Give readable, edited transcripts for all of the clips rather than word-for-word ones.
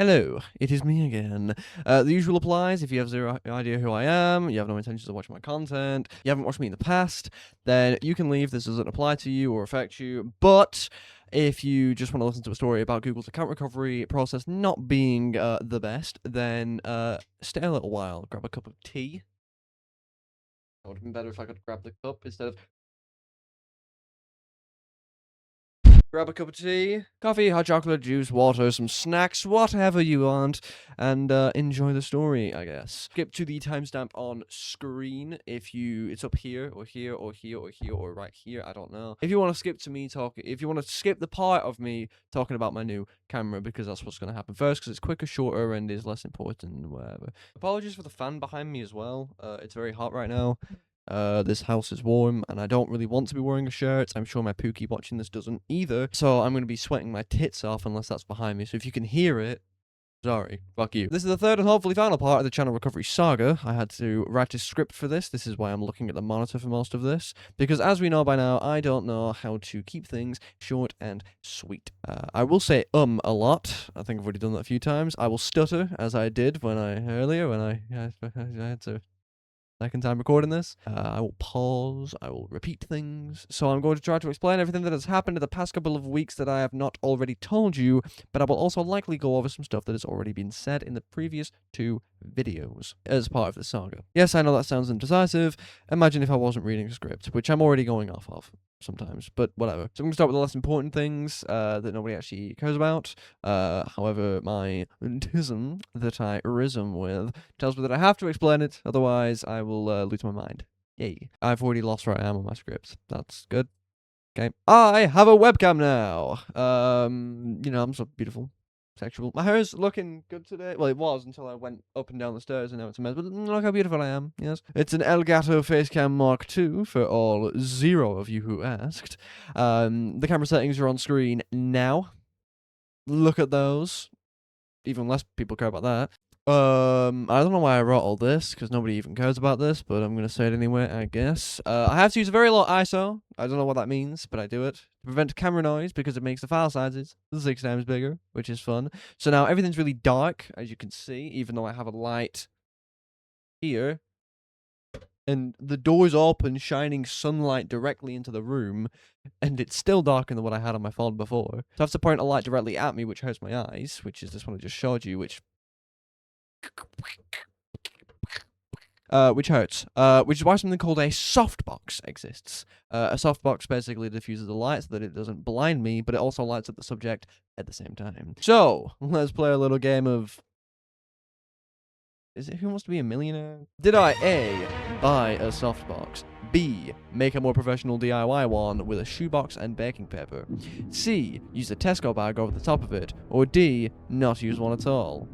Hello, it is me again. The usual applies. If you have zero idea who I am, you have no intentions of watching my content, you haven't watched me in the past, then you can leave. This doesn't apply to you or affect you. But if you just want to listen to a story about Google's account recovery process not being the best, then stay a little while. Grab a cup of tea. It would have been better if I could grab the cup instead of grab a cup of tea, coffee, hot chocolate, juice, water, some snacks, whatever you want, and enjoy the story, I guess. Skip to the timestamp on screen if it's up here, or here, or here, or here, or right here, I don't know. If you want to skip to me talking, if you want to skip the part of me talking about my new camera, because that's what's going to happen first, because it's quicker, shorter, and is less important, whatever. Apologies for the fan behind me as well. It's very hot right now. This house is warm, and I don't really want to be wearing a shirt. I'm sure my Pookie watching this doesn't either, so I'm going to be sweating my tits off unless that's behind me. So if you can hear it, sorry, fuck you. This is the third and hopefully final part of the channel recovery saga. I had to write a script for this. This is why I'm looking at the monitor for most of this, because as we know by now, I don't know how to keep things short and sweet. I will say a lot. I think I've already done that a few times. I will stutter, as I did earlier when I had to second time recording this. I will pause, I will repeat things. So I'm going to try to explain everything that has happened in the past couple of weeks that I have not already told you, but I will also likely go over some stuff that has already been said in the previous 2 videos as part of the saga. Yes, I know that sounds indecisive. Imagine if I wasn't reading a script, which I'm already going off of sometimes, but whatever. So I'm going to start with the less important things that nobody actually cares about. However, my tism that I rism with tells me that I have to explain it, otherwise I will lose my mind. Yay. I've already lost where I am on my script. That's good. Okay. I have a webcam now. I'm so beautiful. Sexual. My hair's looking good today. Well, it was until I went up and down the stairs, and now it's a mess. But look how beautiful I am. Yes, it's an Elgato Facecam Mark II for all 0 of you who asked. The camera settings are on screen now. Look at those. Even less people care about that. I don't know why I wrote all this, because nobody even cares about this, but I'm going to say it anyway, I guess. I have to use a very low ISO. I don't know what that means, but I do it. To prevent camera noise, because it makes the file sizes 6 times bigger, which is fun. So now everything's really dark, as you can see, even though I have a light here. And the door's open, shining sunlight directly into the room, and it's still darker than what I had on my phone before. So I have to point a light directly at me, which hurts my eyes, which is this one I just showed you, which hurts. Which is why something called a softbox exists. A softbox basically diffuses the light so that it doesn't blind me, but it also lights up the subject at the same time. So, let's play a little game of... Is it Who Wants to Be a Millionaire? Did I A, buy a softbox, B, make a more professional DIY one with a shoebox and baking paper, C, use a Tesco bag over the top of it, or D, not use one at all?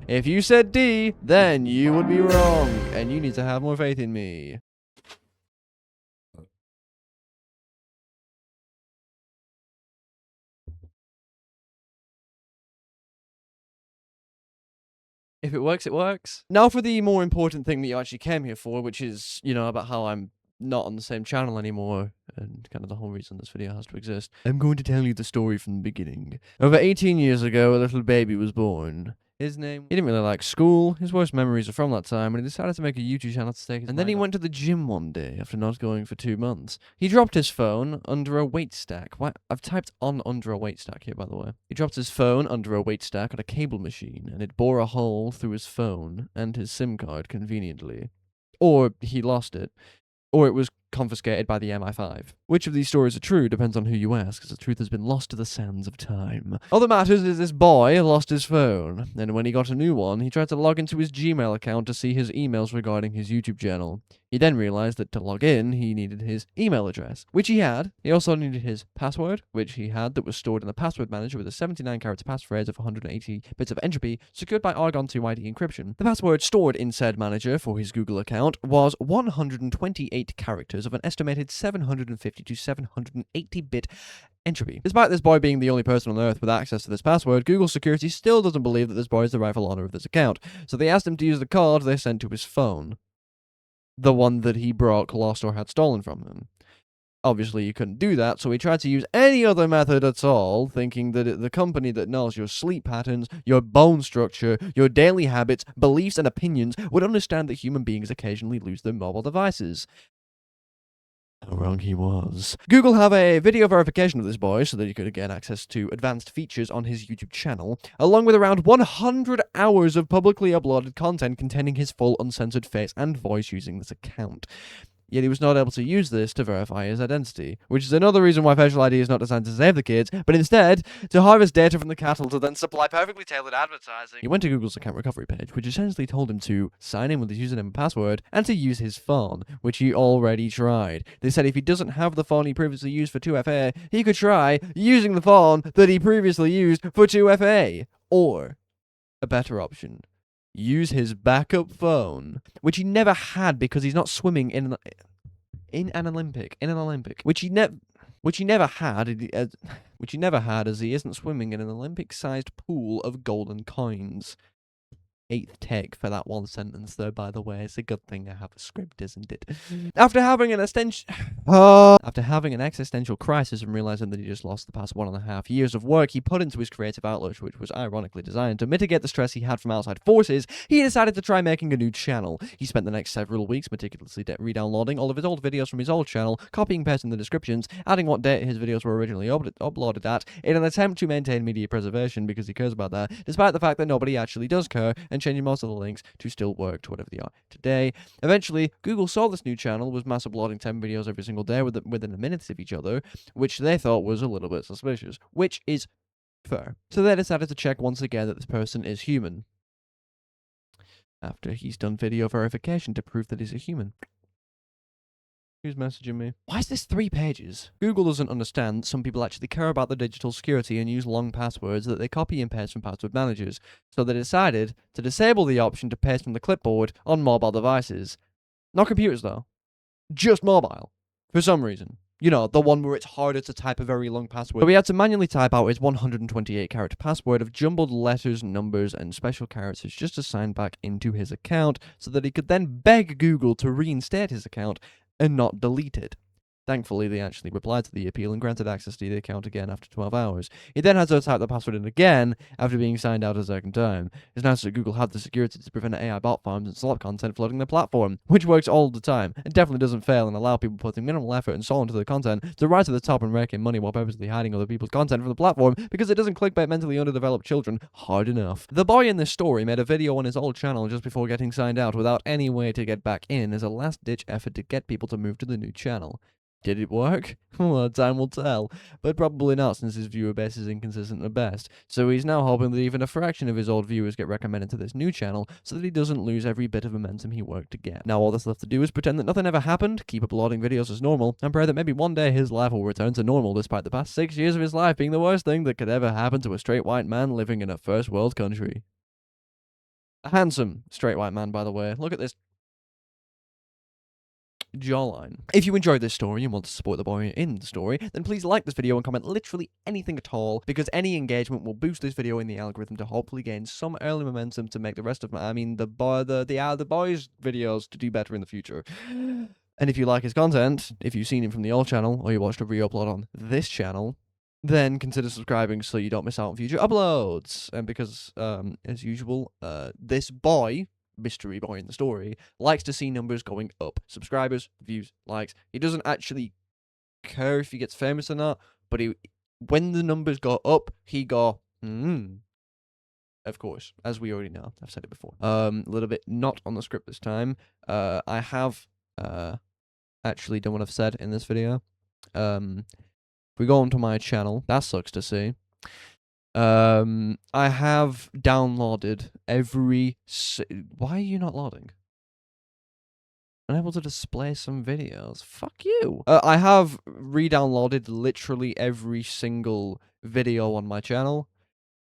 If you said D, then you would be wrong, and you need to have more faith in me. If it works, it works. Now for the more important thing that you actually came here for, which is, about how I'm not on the same channel anymore, and kind of the whole reason this video has to exist. I'm going to tell you the story from the beginning. Over 18 years ago, a little baby was born. He didn't really like school. His worst memories are from that time, and he decided to make a YouTube channel to take his mind. And then he went to the gym one day after not going for 2 months. He dropped his phone under a weight stack. Why? I've typed on under a weight stack here, by the way. He dropped his phone under a weight stack on a cable machine, and it bore a hole through his phone and his SIM card conveniently. Or he lost it. Or it was confiscated by the MI5. Which of these stories are true depends on who you ask, as the truth has been lost to the sands of time. All that matters is this boy lost his phone, and when he got a new one, he tried to log into his Gmail account to see his emails regarding his YouTube channel. He then realized that to log in, he needed his email address, which he had. He also needed his password, which he had, that was stored in the password manager with a 79-character passphrase of 180 bits of entropy, secured by Argon 2ID encryption. The password stored in said manager for his Google account was 128 characters of an estimated 750 to 780-bit entropy. Despite this boy being the only person on Earth with access to this password, Google security still doesn't believe that this boy is the rightful owner of this account, so they asked him to use the card they sent to his phone. The one that he broke, lost, or had stolen from him. Obviously, you couldn't do that, so he tried to use any other method at all, thinking that the company that knows your sleep patterns, your bone structure, your daily habits, beliefs, and opinions would understand that human beings occasionally lose their mobile devices. How wrong he was. Google have a video verification of this boy so that he could get access to advanced features on his YouTube channel, along with around 100 hours of publicly uploaded content containing his full uncensored face and voice using this account. Yet he was not able to use this to verify his identity, which is another reason why facial ID is not designed to save the kids, but instead to harvest data from the cattle to then supply perfectly tailored advertising. He went to Google's account recovery page, which essentially told him to sign in with his username and password, and to use his phone, which he already tried. They said if he doesn't have the phone he previously used for 2FA, he could try using the phone that he previously used for 2FA. Or, a better option, use his backup phone, which he never had because he's not swimming in an Olympic, which he never had, as he isn't swimming in an Olympic-sized pool of golden coins. 8th take for that one sentence, though, by the way. It's a good thing I have a script, isn't it? After having an existential crisis and realizing that he just lost the past 1.5 years of work he put into his creative outlet, which was ironically designed to mitigate the stress he had from outside forces, he decided to try making a new channel. He spent the next several weeks meticulously re-downloading all of his old videos from his old channel, copying and pasting the descriptions, adding what date his videos were originally uploaded at, in an attempt to maintain media preservation because he cares about that, despite the fact that nobody actually does care, and changing most of the links to still work to whatever they are today. Eventually, Google saw this new channel was mass uploading 10 videos every single day within a minute of each other, which they thought was a little bit suspicious, which is fair. So they decided to check once again that this person is human, after he's done video verification to prove that he's a human. Who's messaging me? Why is this 3 pages? Google doesn't understand some people actually care about the digital security and use long passwords that they copy and paste from password managers, so they decided to disable the option to paste from the clipboard on mobile devices. Not computers, though. Just mobile. For some reason. You know, the one where it's harder to type a very long password. So we had to manually type out his 128-character password of jumbled letters, numbers, and special characters just to sign back into his account, so that he could then beg Google to reinstate his account and not delete it. Thankfully, they actually replied to the appeal and granted access to the account again after 12 hours. He then had to type the password in again after being signed out a second time. It's nice that Google had the security to prevent AI bot farms and slop content flooding their platform, which works all the time, and definitely doesn't fail and allow people putting minimal effort and soul into their content to rise to the top and raking money while purposely hiding other people's content from the platform because it doesn't clickbait mentally underdeveloped children hard enough. The boy in this story made a video on his old channel just before getting signed out without any way to get back in as a last-ditch effort to get people to move to the new channel. Did it work? Well, time will tell, but probably not since his viewer base is inconsistent at best, so he's now hoping that even a fraction of his old viewers get recommended to this new channel so that he doesn't lose every bit of momentum he worked to get. Now all that's left to do is pretend that nothing ever happened, keep uploading videos as normal, and pray that maybe one day his life will return to normal despite the past 6 years of his life being the worst thing that could ever happen to a straight white man living in a first world country. A handsome straight white man, by the way. Look at this jawline. If you enjoyed this story and want to support the boy in the story, then please like this video and comment literally anything at all, because any engagement will boost this video in the algorithm to hopefully gain some early momentum to make the rest of the boys' videos to do better in the future. And if you like his content, if you've seen him from the old channel, or you watched a re-upload on this channel, then consider subscribing so you don't miss out on future uploads. And because, as usual, this boy, mystery boy in the story, likes to see numbers going up. Subscribers, views, likes. He doesn't actually care if he gets famous or not, but when the numbers go up, he go, Of course, as we already know. I've said it before. A little bit not on the script this time. I have actually done what I've said in this video. If we go onto my channel, that sucks to see. I have downloaded every... Why are you not loading? Unable to display some videos. Fuck you. I have re-downloaded literally every single video on my channel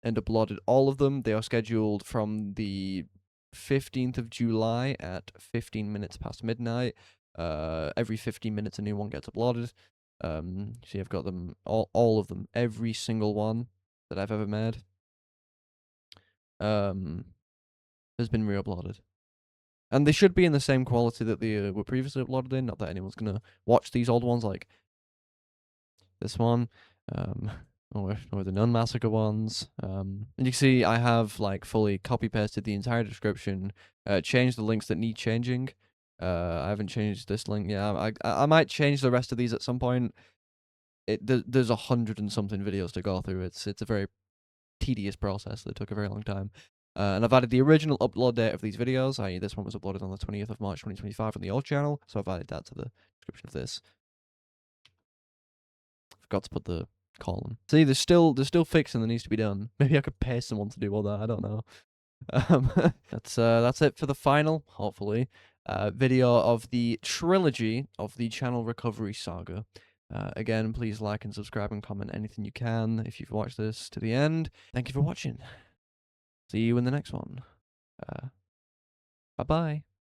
and uploaded all of them. They are scheduled from the 15th of July at 15 minutes past midnight. Every 15 minutes a new one gets uploaded. See, I've got them, all of them, every single one that I've ever made, has been re-uploaded. And they should be in the same quality that they were previously uploaded in, not that anyone's gonna watch these old ones like this one, um, or the Nun Massacre ones. And you can see I have like fully copy pasted the entire description, changed the links that need changing. I haven't changed this link. Yeah, I might change the rest of these at some point. There's 100 and something videos to go through. It's a very tedious process that took a very long time. And I've added the original upload date of these videos, i.e. this one was uploaded on the 20th of March 2025 on the old channel, so I've added that to the description of this. Forgot to put the column. See, there's still fixing that needs to be done. Maybe I could pay someone to do all that, I don't know. That's it for the final, hopefully, video of the trilogy of the channel recovery saga. Again, please like and subscribe and comment anything you can if you've watched this to the end. Thank you for watching. See you in the next one. Bye-bye.